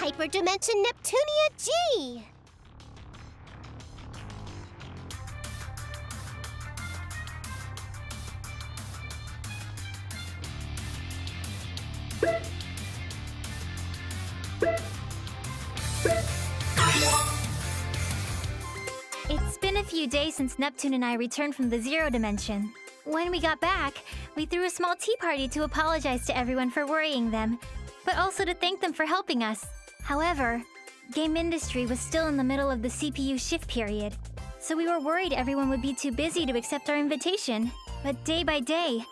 HyperDimension Neptunia Z! It's been a few days since Neptune and I returned from the Zero Dimension. When we got back, we threw a small tea party to apologize to everyone for worrying them, but also to thank them for helping us. However, game industry was still in the middle of the CPU shift period, so we were worried everyone would be too busy to accept our invitation. But day by day,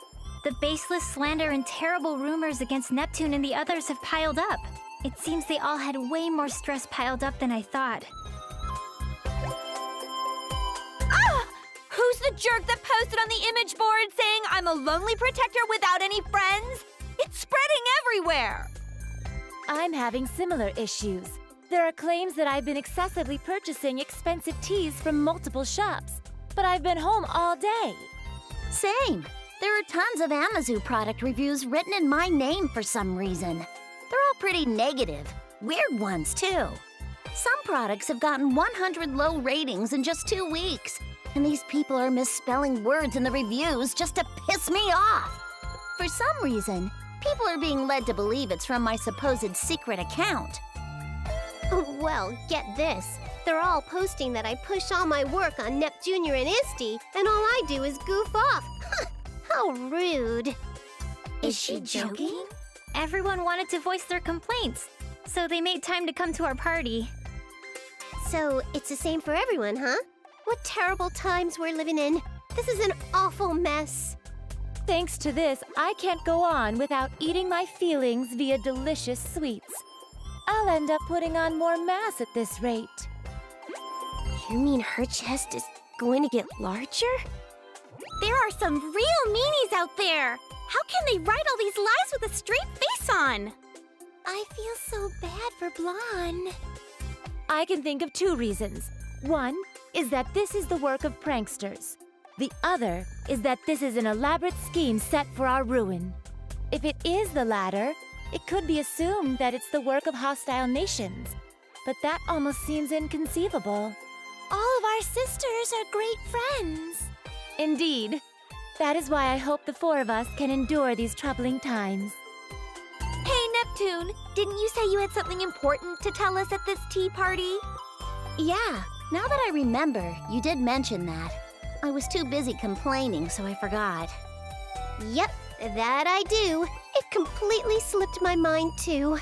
the baseless slander and terrible rumors against Neptune and the others have piled up. It seems they all had way more stress piled up than I thought. Who's the jerk that posted on the image board saying I'm a lonely protector without any friends? It's spreading everywhere! I'm having similar issues. There are claims that I've been excessively purchasing expensive teas from multiple shops, but I've been home all day. Same. There are tons of Amazu product reviews written in my name for some reason. They're all pretty negative. Weird ones, too. Some products have gotten 100 low ratings in just 2 weeks. And these people are misspelling words in the reviews just to piss me off. For some reason, people are being led to believe it's from my supposed secret account. Well, get this. They're all posting that I push all my work on Nep Jr. and Isti, and all I do is goof off. How rude. Is she joking? Everyone wanted to voice their complaints, so they made time to come to our party. So, it's the same for everyone, huh? What terrible times we're living in. This is an awful mess. Thanks to this, I can't go on without eating my feelings via delicious sweets. I'll end up putting on more mass at this rate. You mean her chest is going to get larger? There are some real meanies out there! How can they write all these lies with a straight face on? I feel so bad for Blanc. I can think of 2 reasons. One is that this is the work of pranksters. The other is that this is an elaborate scheme set for our ruin. If it is the latter, it could be assumed that it's the work of hostile nations. But that almost seems inconceivable. All of our sisters are great friends. Indeed. That is why I hope the 4 of us can endure these troubling times. Hey, Neptune, didn't you say you had something important to tell us at this tea party? Yeah, now that I remember, you did mention that. I was too busy complaining, so I forgot. Yep, that I do. It completely slipped my mind, too.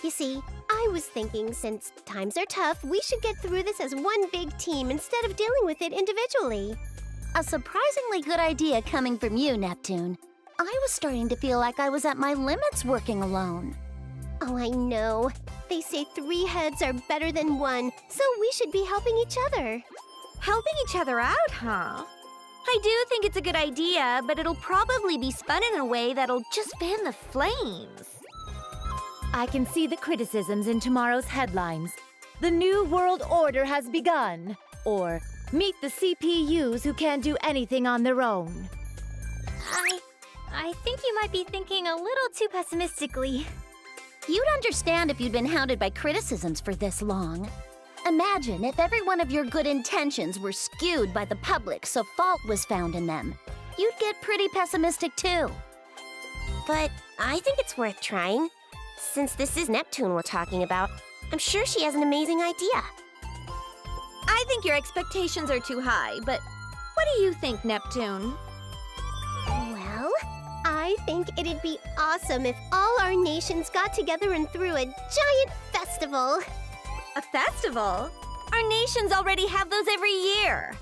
You see, I was thinking since times are tough, we should get through this as one big team instead of dealing with it individually. A surprisingly good idea coming from you, Neptune. I was starting to feel like I was at my limits working alone. Oh, I know. They say 3 heads are better than 1, so we should be helping each other. Helping each other out, huh? I do think it's a good idea, but it'll probably be spun in a way that'll just fan the flames. I can see the criticisms in tomorrow's headlines. The New World Order has begun. Or, meet the CPUs who can't do anything on their own. I think you might be thinking a little too pessimistically. You'd understand if you'd been hounded by criticisms for this long. Imagine if every one of your good intentions were skewed by the public so fault was found in them. You'd get pretty pessimistic too. But I think it's worth trying. Since this is Neptune we're talking about, I'm sure she has an amazing idea. I think your expectations are too high, but what do you think, Neptune? Well, I think it'd be awesome if all our nations got together and threw a giant festival. A festival? Our nations already have those every year.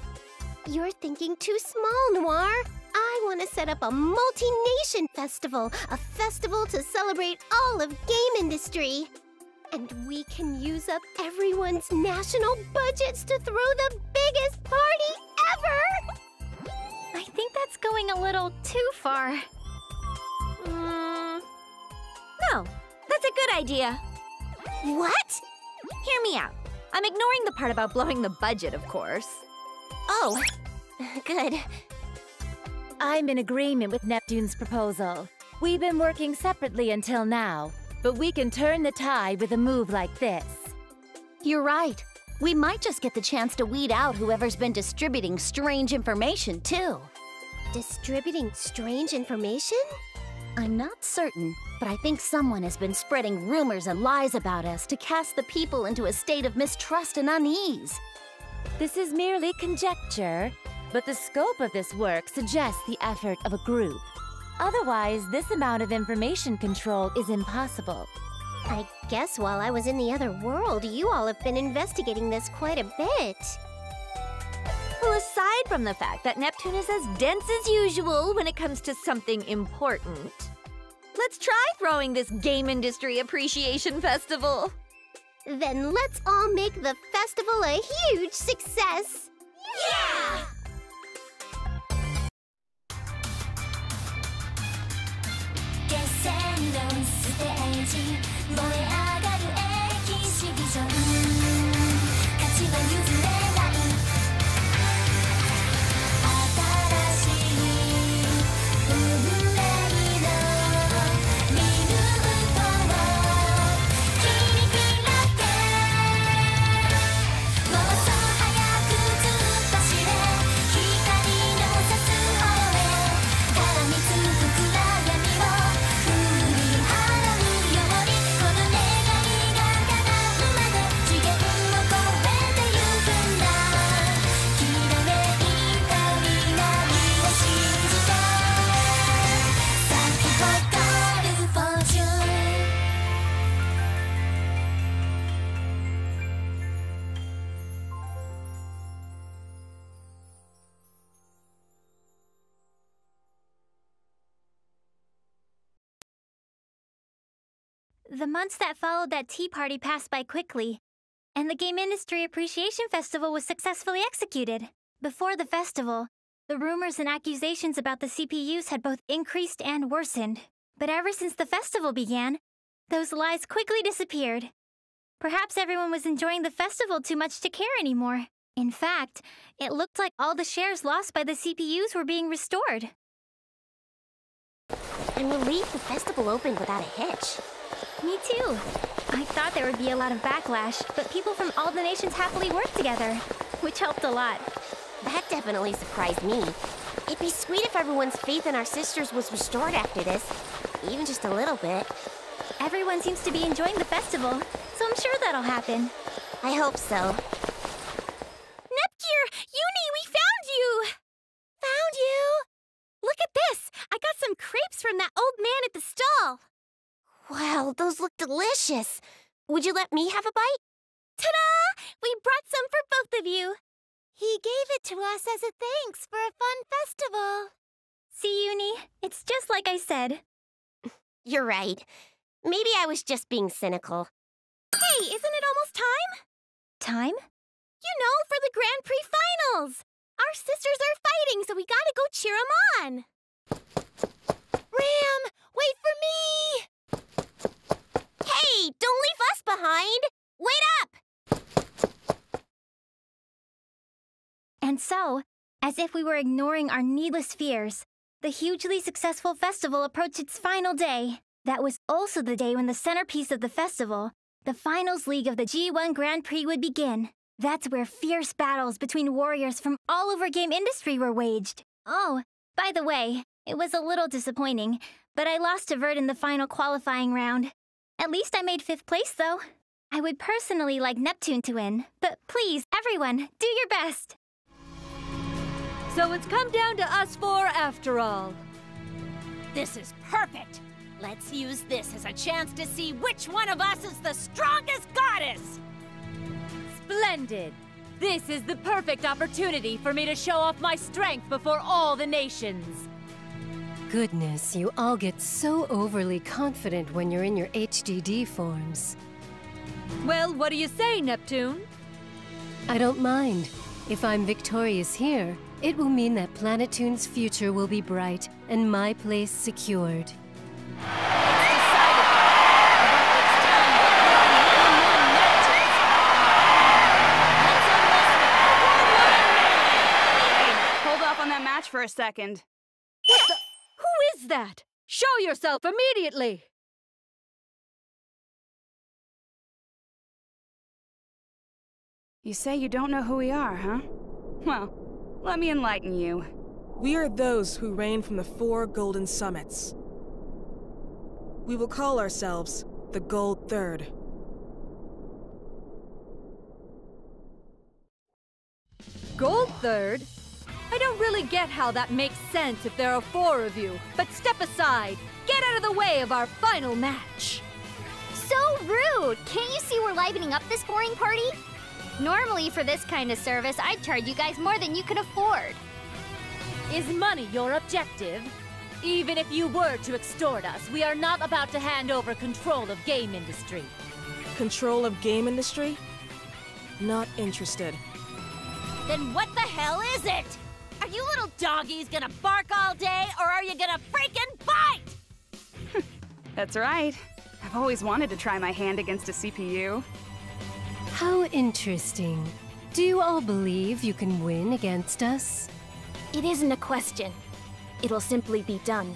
You're thinking too small, Noire. I want to set up a multi-nation festival, a festival to celebrate all of game industry. And we can use up everyone's national budgets to throw the biggest party ever! I think that's going a little too far. No, that's a good idea. What? Hear me out. I'm ignoring the part about blowing the budget, of course. Oh, good. I'm in agreement with Neptune's proposal. We've been working separately until now. but we can turn the tide with a move like this. You're right. We might just get the chance to weed out whoever's been distributing strange information, too. Distributing strange information? I'm not certain, but I think someone has been spreading rumors and lies about us to cast the people into a state of mistrust and unease. This is merely conjecture, but the scope of this work suggests the effort of a group. Otherwise, this amount of information control is impossible. I guess while I was in the other world, you all have been investigating this quite a bit. Well, aside from the fact that Neptune is as dense as usual when it comes to something important, let's try throwing this Game Industry Appreciation Festival. Then let's all make the festival a huge success! Yeah! The months that followed that tea party passed by quickly, and the Game Industry Appreciation Festival was successfully executed. Before the festival, the rumors and accusations about the CPUs had both increased and worsened. But ever since the festival began, those lies quickly disappeared. Perhaps everyone was enjoying the festival too much to care anymore. In fact, it looked like all the shares lost by the CPUs were being restored. I'm relieved the festival opened without a hitch. Me too. I thought there would be a lot of backlash, but people from all the nations happily worked together, which helped a lot. That definitely surprised me. It'd be sweet if everyone's faith in our sisters was restored after this, even just a little bit. Everyone seems to be enjoying the festival, so I'm sure that'll happen. I hope so. Nepgear! Uni, we found you! Found you? Look at this! I got some crepes from that old man at the stall. Wow, those look delicious. Would you let me have a bite? Ta-da! We brought some for both of you. He gave it to us as a thanks for a fun festival. See, Uni? It's just like I said. You're right. Maybe I was just being cynical. Hey, isn't it almost time? Time? You know, for the Grand Prix finals. Our sisters are fighting, so we gotta go cheer 'em on. Ram, wait for me! Hey, don't leave us behind! Wait up! And so, as if we were ignoring our needless fears, the hugely successful festival approached its final day. That was also the day when the centerpiece of the festival, the finals league of the G-1 Grand Prix, would begin. That's where fierce battles between warriors from all over game industry were waged. Oh, by the way, it was a little disappointing, but I lost to Vert in the final qualifying round. At least I made 5th place, though. I would personally like Neptune to win, but please, everyone, do your best. So it's come down to us four after all. This is perfect! Let's use this as a chance to see which one of us is the strongest goddess! Splendid! This is the perfect opportunity for me to show off my strength before all the nations. Goodness, you all get so overly confident when you're in your HDD forms. Well, what do you say, Neptune? I don't mind. If I'm victorious here, it will mean that Planetoon's future will be bright and my place secured. Hold off on that match for a second. What the? Who is that? Show yourself immediately! You say you don't know who we are, huh? Well, let me enlighten you. We are those who reign from the 4 golden summits. We will call ourselves the Gold Third. Gold Third? I don't really get how that makes sense if there are 4 of you. But step aside. Get out of the way of our final match. So rude! Can't you see we're livening up this boring party? Normally, for this kind of service, I'd charge you guys more than you could afford. Is money your objective? Even if you were to extort us, we are not about to hand over control of game industry. Control of game industry? Not interested. Then what the hell is it? Are you little doggies gonna bark all day, or are you gonna freaking bite? That's right. I've always wanted to try my hand against a CPU. How interesting. Do you all believe you can win against us? It isn't a question. It'll simply be done.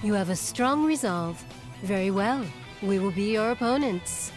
You have a strong resolve. Very well. We will be your opponents.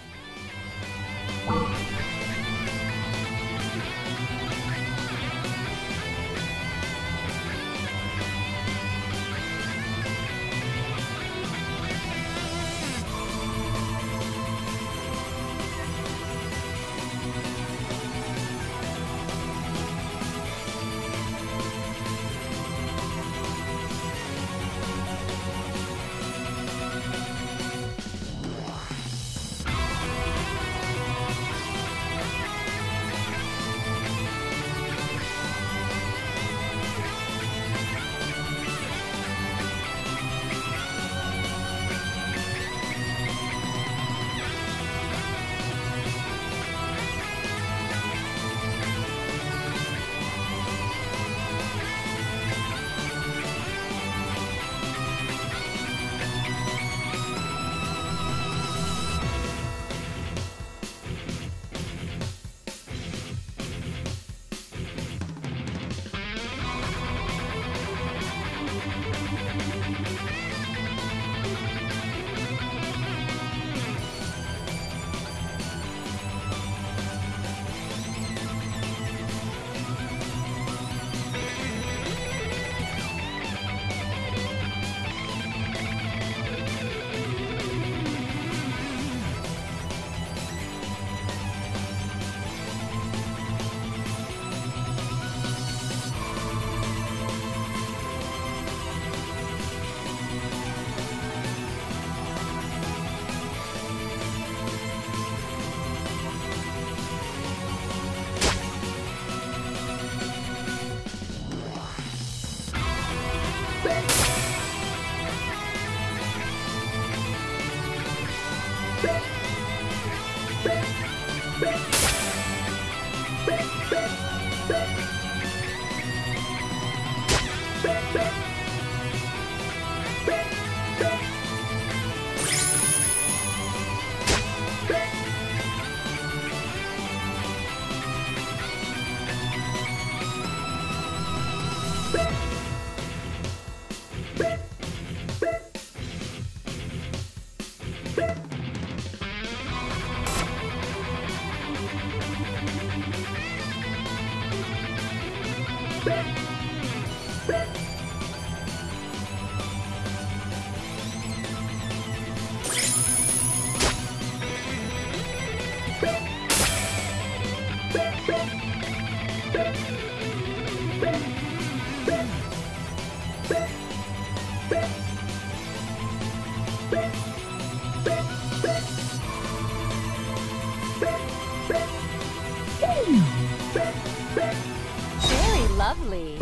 Very lovely.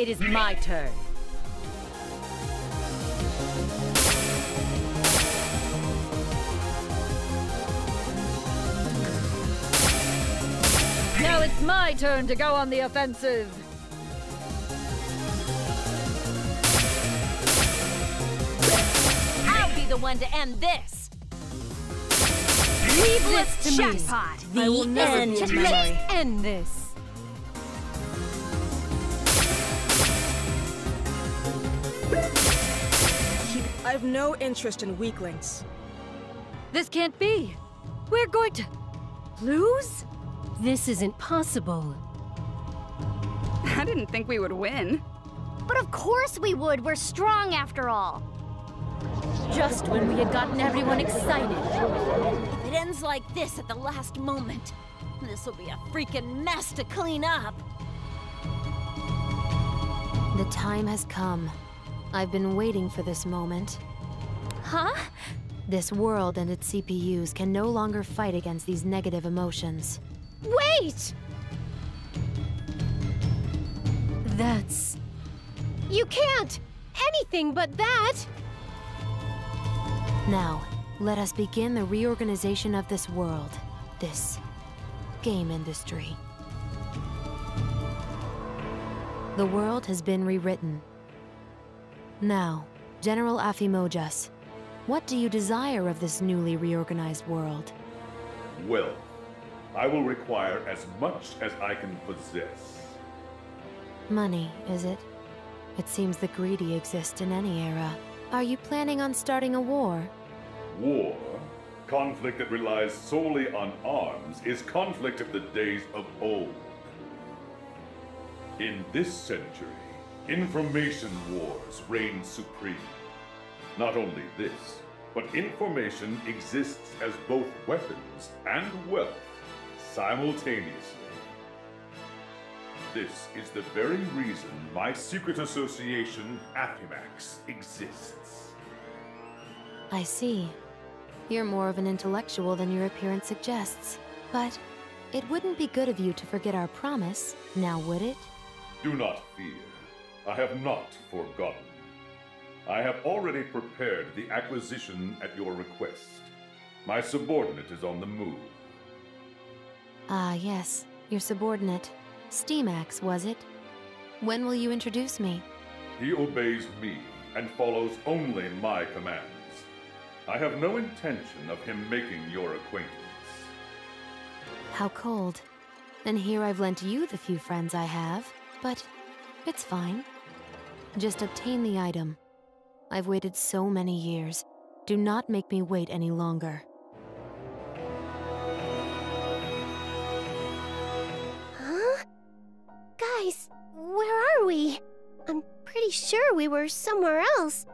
it is my turn. Now it's my turn to go on the offensive. I'll be the one to end this. Leave this to me. Jackpot. I will never end. be Norie. End this. I have no interest in weaklings. This can't be. We're going to lose? This isn't possible. I didn't think we would win. But of course we would. We're strong after all. Just when we had gotten everyone excited. If it ends like this at the last moment, this will be a freaking mess to clean up. The time has come. I've been waiting for this moment. Huh? This world and its CPUs can no longer fight against these negative emotions. Wait! That's... You can't! Anything but that! Now, let us begin the reorganization of this world. This game industry. The world has been rewritten. Now, General Afimojas, what do you desire of this newly reorganized world? Well, I will require as much as I can possess. Money, is it? It seems the greedy exist in any era. Are you planning on starting a war? War, conflict that relies solely on arms, is conflict of the days of old. In this century, information wars reign supreme. Not only this, but information exists as both weapons and wealth simultaneously. This is the very reason my secret association, Afimax, exists. I see. You're more of an intellectual than your appearance suggests. But it wouldn't be good of you to forget our promise, now would it? Do not fear. I have not forgotten. I have already prepared the acquisition at your request. My subordinate is on the move. Ah, yes. Your subordinate. Steamax, was it? When will you introduce me? He obeys me and follows only my commands. I have no intention of him making your acquaintance. How cold. And here I've lent you the few friends I have, but it's fine. Just obtain the item. I've waited so many years. Do not make me wait any longer. Huh? Guys, where are we? I'm pretty sure we were somewhere else.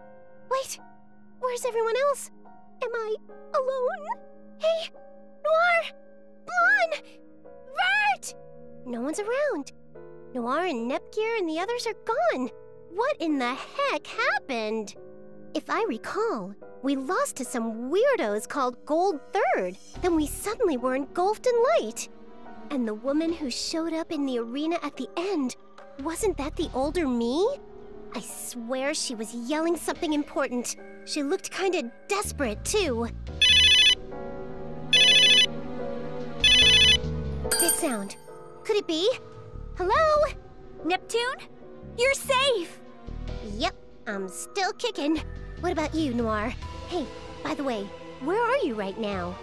Wait, where's everyone else? Am I alone? Hey, Noire! Blanc! Vert! No one's around. Noire and Nepgear and the others are gone. What in the heck happened? If I recall, we lost to some weirdos called Gold Third. Then we suddenly were engulfed in light. And the woman who showed up in the arena at the end, wasn't that the older me? I swear she was yelling something important. She looked kinda desperate, too. This sound. Could it be? Hello? Neptune? You're safe! Yep, I'm still kicking. What about you, Noire? Hey, by the way, where are you right now?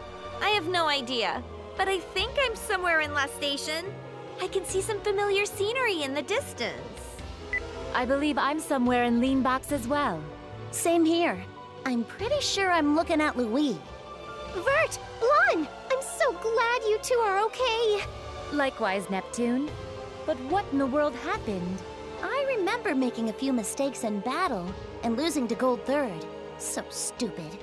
I have no idea, but I think I'm somewhere in La Station. I can see some familiar scenery in the distance. I believe I'm somewhere in Leanbox as well. Same here. I'm pretty sure I'm looking at Louis. Vert! Blanc! I'm so glad you two are okay. Likewise, Neptune. But what in the world happened? I remember making a few mistakes in battle and losing to Gold Third. So stupid.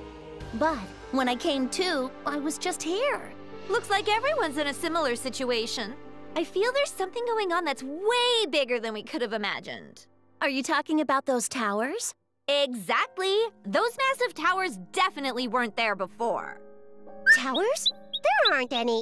But when I came to, I was just here. Looks like everyone's in a similar situation. I feel there's something going on that's way bigger than we could have imagined. Are you talking about those towers? Exactly! Those massive towers definitely weren't there before. Towers? There aren't any.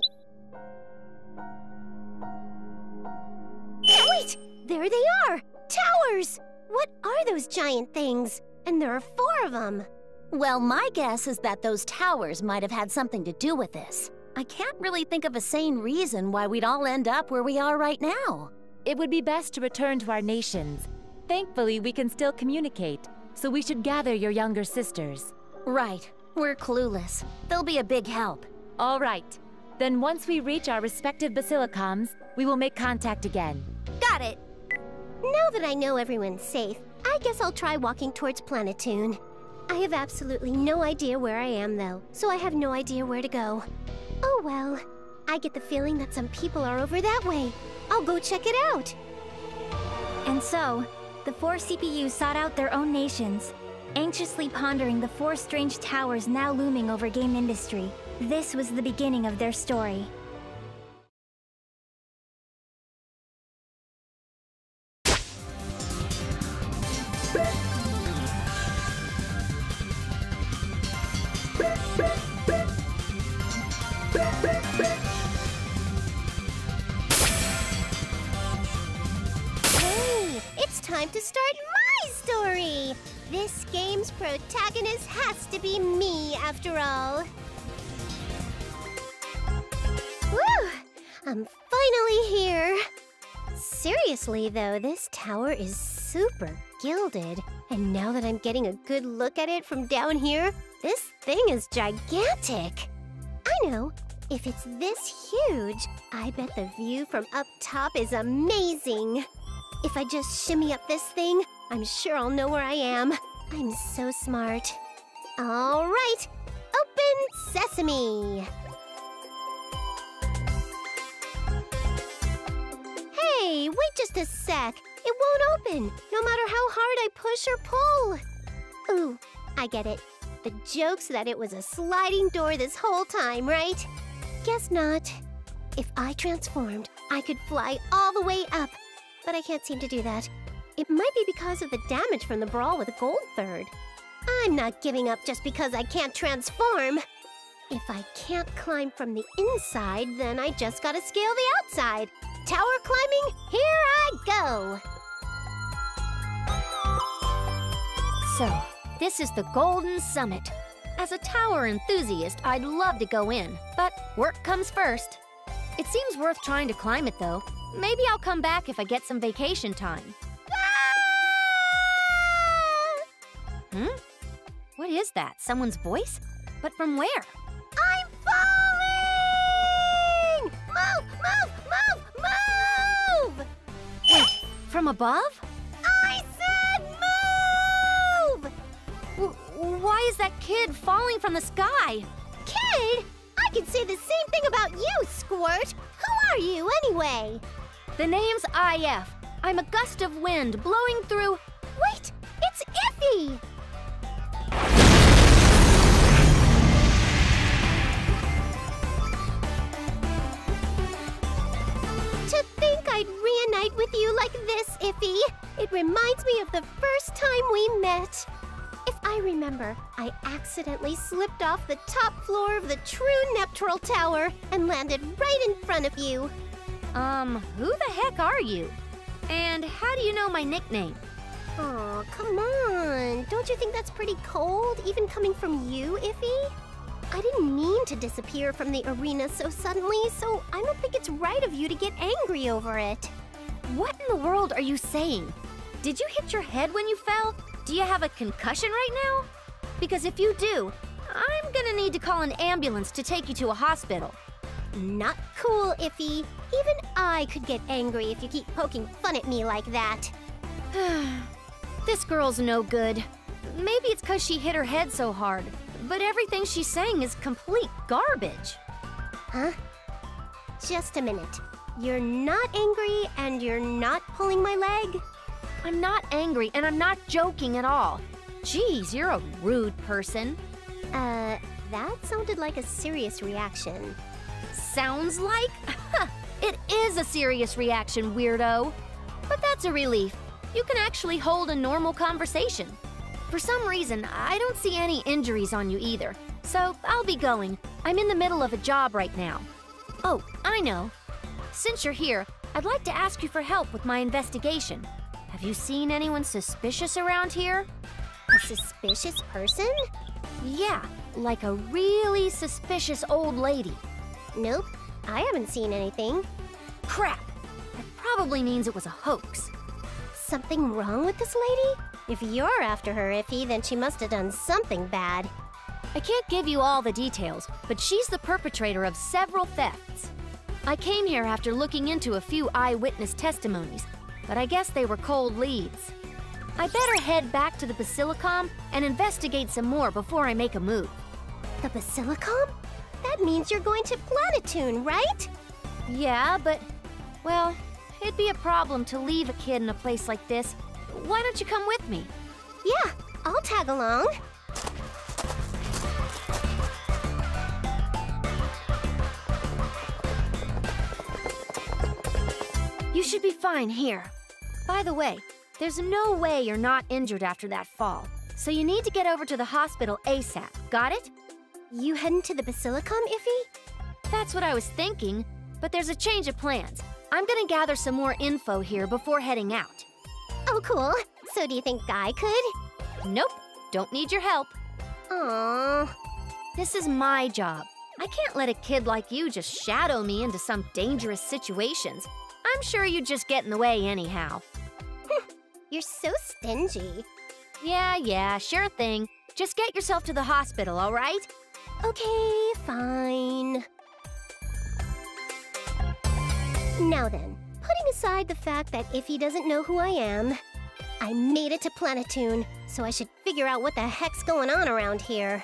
Wait! There they are! Towers! What are those giant things? And there are 4 of them. Well, my guess is that those towers might have had something to do with this. I can't really think of a sane reason why we'd all end up where we are right now. It would be best to return to our nations. Thankfully, we can still communicate, so we should gather your younger sisters. Right. We're clueless. They'll be a big help. All right. Then once we reach our respective basilicums, we will make contact again. Got it! Now that I know everyone's safe, I guess I'll try walking towards Planetoon. I have absolutely no idea where I am, though, so I have no idea where to go. Oh well. I get the feeling that some people are over that way. I'll go check it out. And so, the 4 CPUs sought out their own nations, anxiously pondering the 4 strange towers now looming over game industry. This was the beginning of their story. Hey, it's time to start my story! This game's protagonist has to be me, after all. Woo! I'm finally here! Seriously, though, this tower is super gilded. And now that I'm getting a good look at it from down here, this thing is gigantic! I know, if it's this huge, I bet the view from up top is amazing! If I just shimmy up this thing, I'm sure I'll know where I am. I'm so smart. All right, open sesame! Hey, wait just a sec. It won't open, no matter how hard I push or pull. Ooh, I get it. The joke's that it was a sliding door this whole time, right? Guess not. If I transformed, I could fly all the way up. But I can't seem to do that. It might be because of the damage from the brawl with Goldthird. I'm not giving up just because I can't transform. If I can't climb from the inside, then I just gotta scale the outside. Tower climbing, here I go! So, this is the Golden Summit. As a tower enthusiast, I'd love to go in, but work comes first. It seems worth trying to climb it, though. Maybe I'll come back if I get some vacation time. Hmm? What is that? Someone's voice? But from where? I'm falling! Move! Move! Wait, from above? I said move! Why is that kid falling from the sky? Kid? I could say the same thing about you, Squirt! Who are you, anyway? The name's IF. I'm a gust of wind blowing through... Wait! It's Iffy! To think I'd reunite with you like this, Iffy! It reminds me of the first time we met. If I remember, I accidentally slipped off the top floor of the true Neptural Tower and landed right in front of you. Who the heck are you? And how do you know my nickname? Aw, come on. Don't you think that's pretty cold, even coming from you, Iffy? I didn't mean to disappear from the arena so suddenly, so I don't think it's right of you to get angry over it. What in the world are you saying? Did you hit your head when you fell? Do you have a concussion right now? Because if you do, I'm gonna need to call an ambulance to take you to a hospital. Not cool, Iffy. Even I could get angry if you keep poking fun at me like that. This girl's no good. Maybe it's because she hit her head so hard, but everything she's saying is complete garbage. Huh? Just a minute. You're not angry and you're not pulling my leg? I'm not angry and I'm not joking at all. Jeez, you're a rude person. That sounded like a serious reaction. Sounds like? It is a serious reaction, weirdo. But that's a relief. You can actually hold a normal conversation. For some reason, I don't see any injuries on you either. So I'll be going. I'm in the middle of a job right now. Oh, I know. Since you're here, I'd like to ask you for help with my investigation. Have Have you seen anyone suspicious around here? A suspicious person? Yeah, like a really suspicious old lady. Nope, I haven't seen anything. Crap! That probably means it was a hoax. Something wrong with this lady? If you're after her, Iffy, then she must have done something bad. I can't give you all the details, but she's the perpetrator of several thefts. I came here after looking into a few eyewitness testimonies, but I guess they were cold leads. I better head back to the Basilicom and investigate some more before I make a move. The Basilicom? That means you're going to Planetoon, right? Yeah, but, well, it'd be a problem to leave a kid in a place like this. Why don't you come with me? Yeah, I'll tag along. You should be fine here. By the way, there's no way you're not injured after that fall, so you need to get over to the hospital ASAP. Got it? You heading to the Basilicom, Iffy? That's what I was thinking, but there's a change of plans. I'm gonna gather some more info here before heading out. Oh, cool. So do you think I could? Nope, don't need your help. Aww. This is my job. I can't let a kid like you just shadow me into some dangerous situations. I'm sure you'd just get in the way anyhow. You're so stingy. Yeah, sure thing. Just get yourself to the hospital, all right? Okay, fine. Now then, putting aside the fact that Iffy doesn't know who I am, I made it to Planetoon, so I should figure out what the heck's going on around here.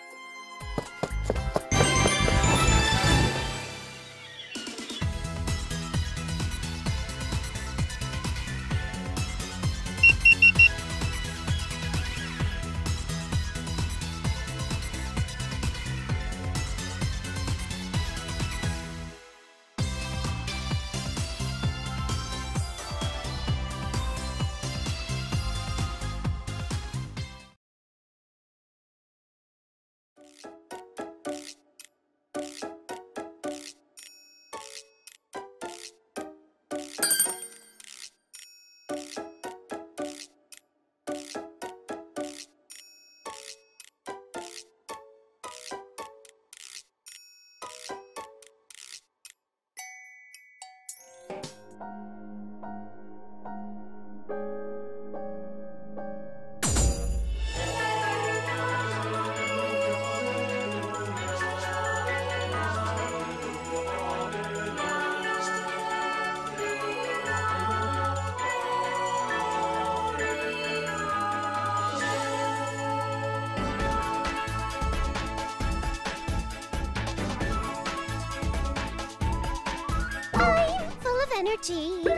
Energy.